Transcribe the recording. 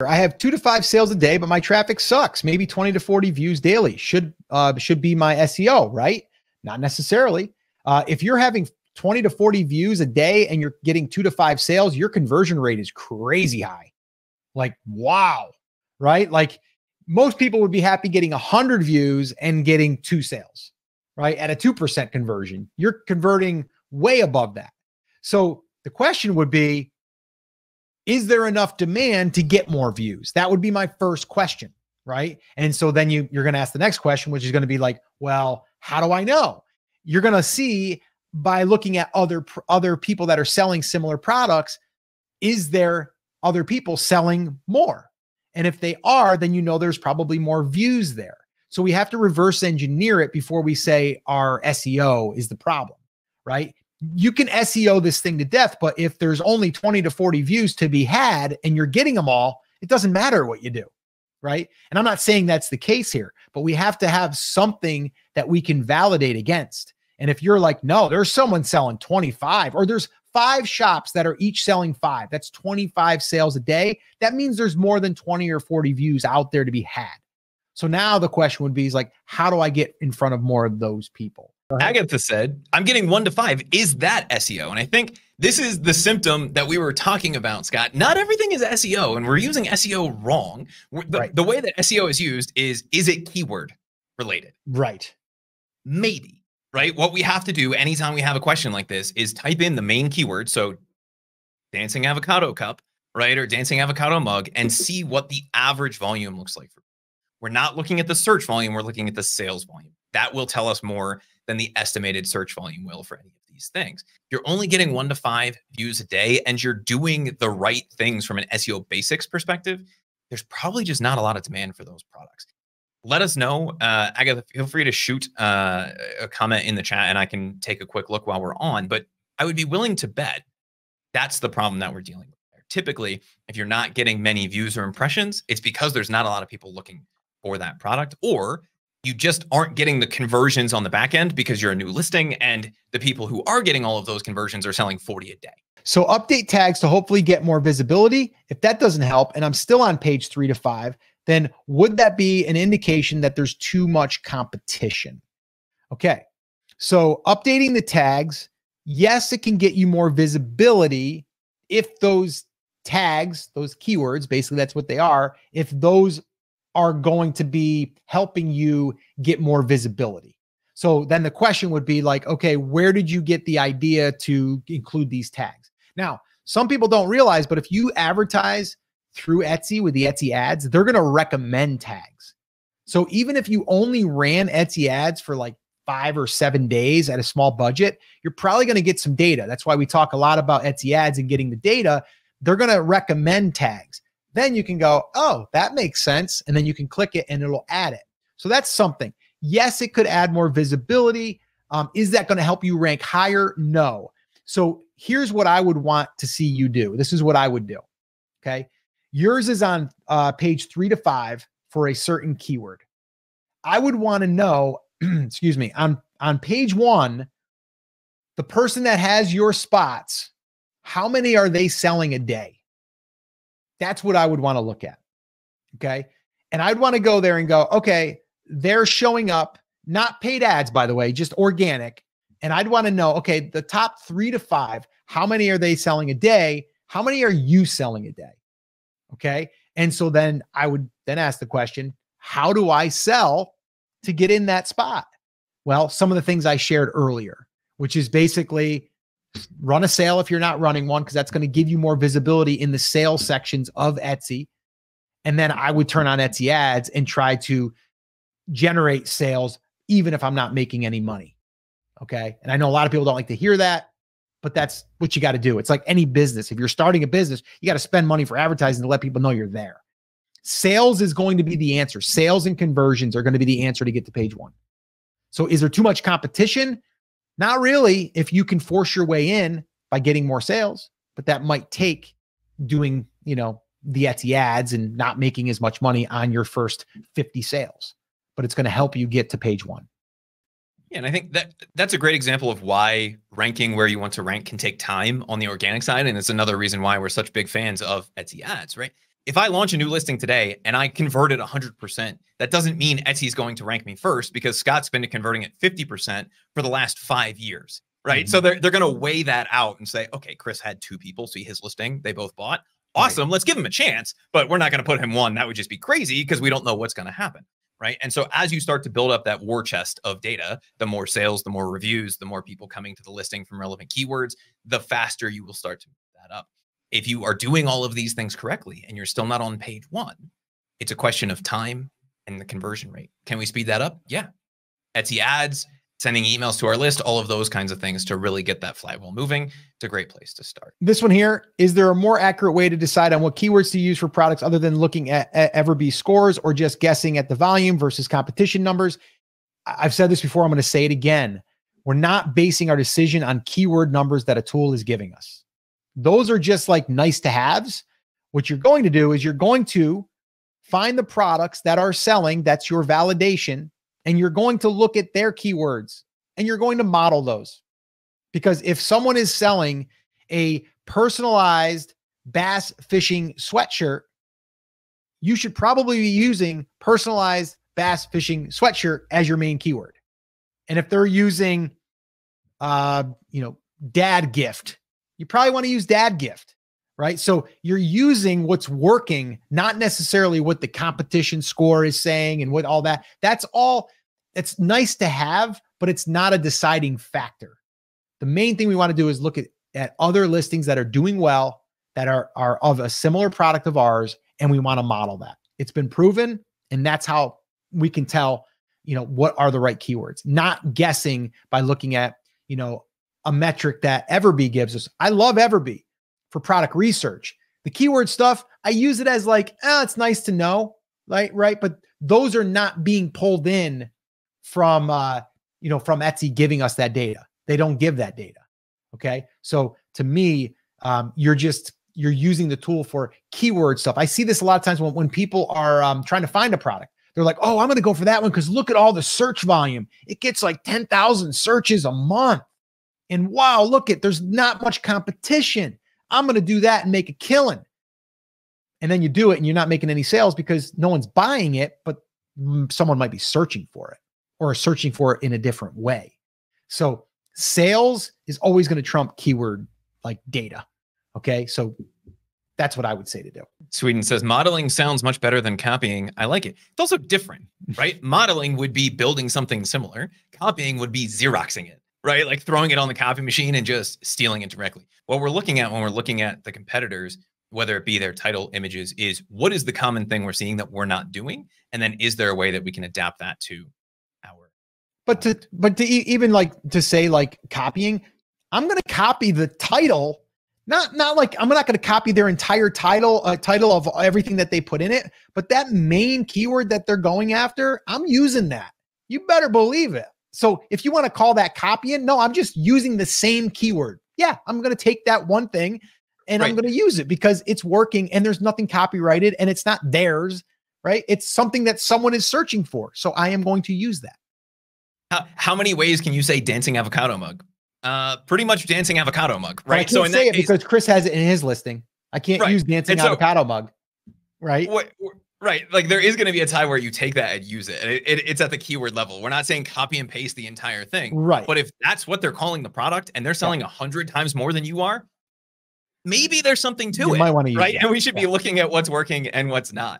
I have 2 to 5 sales a day, but my traffic sucks. Maybe 20 to 40 views daily should be my SEO, right? Not necessarily. If you're having 20 to 40 views a day and you're getting 2 to 5 sales, your conversion rate is crazy high. Like, wow, right? Like most people would be happy getting 100 views and getting 2 sales, right? At a 2% conversion, you're converting way above that. So the question would be, is there enough demand to get more views? That would be my first question, right? And so then you're going to ask the next question, which is going to be like, well, how do I know? You're going to see by looking at other people that are selling similar products, is there other people selling more? And if they are, then you know there's probably more views there. So we have to reverse engineer it before we say our SEO is the problem, right? You can SEO this thing to death, but if there's only 20 to 40 views to be had and you're getting them all, it doesn't matter what you do, right? And I'm not saying that's the case here, but we have to have something that we can validate against. And if you're like, no, there's someone selling 25, or there's 5 shops that are each selling 5, that's 25 sales a day. That means there's more than 20 or 40 views out there to be had. So now the question would be is like, how do I get in front of more of those people? Agatha said, I'm getting 1 to 5. Is that SEO? And I think this is the symptom that we were talking about, Scott. Not everything is SEO, and we're using SEO wrong. The way that SEO is used is it keyword related? Right. Maybe, right? What we have to do anytime we have a question like this is type in the main keyword. So dancing avocado cup, right? Or dancing avocado mug, and see what the average volume looks like. We're not looking at the search volume. We're looking at the sales volume. That will tell us more than the estimated search volume will for any of these things. You're only getting 1 to 5 views a day and you're doing the right things from an SEO basics perspective. There's probably just not a lot of demand for those products. Let us know. Agatha, feel free to shoot a comment in the chat and I can take a quick look while we're on, but I would be willing to bet that's the problem that we're dealing with there. Typically, if you're not getting many views or impressions, it's because there's not a lot of people looking for that product, or you just aren't getting the conversions on the back end because you're a new listing and the people who are getting all of those conversions are selling 40 a day. So update tags to hopefully get more visibility. If that doesn't help and I'm still on page 3 to 5, then would that be an indication that there's too much competition? Okay. So updating the tags, yes, it can get you more visibility if those tags, those keywords, basically that's what they are, if those are going to be helping you get more visibility. So then the question would be like, okay, where did you get the idea to include these tags? Now, some people don't realize, but if you advertise through Etsy with the Etsy ads, they're going to recommend tags. So even if you only ran Etsy ads for like 5 or 7 days at a small budget, you're probably going to get some data. That's why we talk a lot about Etsy ads and getting the data. They're going to recommend tags. Then you can go, oh, that makes sense. And then you can click it and it'll add it. So that's something. Yes, it could add more visibility. Is that going to help you rank higher? No. So here's what I would want to see you do. This is what I would do. Okay. Yours is on page 3 to 5 for a certain keyword. I would want to know, excuse me, on page 1, the person that has your spots, how many are they selling a day? That's what I would want to look at. Okay. And I'd want to go there and go, okay, they're showing up, not paid ads, by the way, just organic. And I'd want to know, okay, the top 3 to 5, how many are they selling a day? How many are you selling a day? Okay. And so then I would then ask the question, how do I sell to get in that spot? Well, some of the things I shared earlier, which is basically run a sale if you're not running one, because that's going to give you more visibility in the sales sections of Etsy. And then I would turn on Etsy ads and try to generate sales, even if I'm not making any money. Okay. And I know a lot of people don't like to hear that, but that's what you got to do. It's like any business. If you're starting a business, you got to spend money for advertising to let people know you're there. Sales is going to be the answer. Sales and conversions are going to be the answer to get to page 1. So is there too much competition? Not really, if you can force your way in by getting more sales, but that might take doing, the Etsy ads and not making as much money on your first 50 sales, but it's going to help you get to page 1. Yeah, and I think that's a great example of why ranking where you want to rank can take time on the organic side. And it's another reason why we're such big fans of Etsy ads, right? if I launch a new listing today and I convert it 100%, that doesn't mean Etsy is going to rank me first because Scott's been converting at 50% for the last 5 years, right? So they're going to weigh that out and say, okay, Chris had 2 people see his listing. They both bought. Awesome. Let's give him a chance, but we're not going to put him 1. That would just be crazy because we don't know what's going to happen, right? And so as you start to build up that war chest of data, the more sales, the more reviews, the more people coming to the listing from relevant keywords, the faster you will start to move that up. If you are doing all of these things correctly and you're still not on page 1, it's a question of time and the conversion rate. Can we speed that up? Yeah. Etsy ads, sending emails to our list, all of those kinds of things to really get that flywheel moving. It's a great place to start. This one here, is there a more accurate way to decide on what keywords to use for products other than looking at Everbee scores or just guessing at the volume versus competition numbers? I've said this before. I'm going to say it again. We're not basing our decision on keyword numbers that a tool is giving us. Those are just like nice to haves. What you're going to do is you're going to find the products that are selling. That's your validation. And you're going to look at their keywords and you're going to model those. Because if someone is selling a personalized bass fishing sweatshirt, you should probably be using personalized bass fishing sweatshirt as your main keyword. And if they're using, dad gift, you probably want to use dad gift, right? So you're using what's working, not necessarily what the competition score is saying and what all that. That's all. It's nice to have, but it's not a deciding factor. The main thing we want to do is look at other listings that are doing well, that are of a similar product of ours, and we want to model that. It's been proven, and that's how we can tell, what are the right keywords, not guessing by looking at, a metric that Everbee gives us. I love Everbee for product research. The keyword stuff, I use it as like, it's nice to know, right? But those are not being pulled in from Etsy giving us that data. They don't give that data. Okay. So to me, you're using the tool for keyword stuff. I see this a lot of times when people are trying to find a product. They're like, oh, I'm going to go for that one because look at all the search volume. It gets like 10,000 searches a month. And wow, look there's not much competition. I'm going to do that and make a killing. And then you do it and you're not making any sales because no one's buying it, but someone might be searching for it or searching for it in a different way. So sales is always going to trump keyword like data. Okay. So that's what I would say to do. Sweden says, modeling sounds much better than copying. I like it. It's also different, right? Modeling would be building something similar. Copying would be Xeroxing it, right? Like throwing it on the copy machine and just stealing it directly. What we're looking at when we're looking at the competitors, whether it be their title images, is what is the common thing we're seeing that we're not doing? And then is there a way that we can adapt that to our... But to even like to say like copying, I'm going to copy the title, not like I'm not going to copy their entire title of everything that they put in it, but that main keyword that they're going after, I'm using that. You better believe it. So if you want to call that copying, no, I'm just using the same keyword. Yeah, I'm going to take that one thing and I'm going to use it because it's working and there's nothing copyrighted and it's not theirs, right? It's something that someone is searching for. So I am going to use that. How many ways can you say dancing avocado mug? Pretty much dancing avocado mug, right? But I can't say it because Chris has it in his listing. I can't use dancing avocado mug, right? Right. Like there is going to be a time where you take that and use it. And it's at the keyword level. We're not saying copy and paste the entire thing. Right. But if that's what they're calling the product and they're selling 100 times more than you are, maybe there's something to it. Might want to use right. That. And we should be looking at what's working and what's not.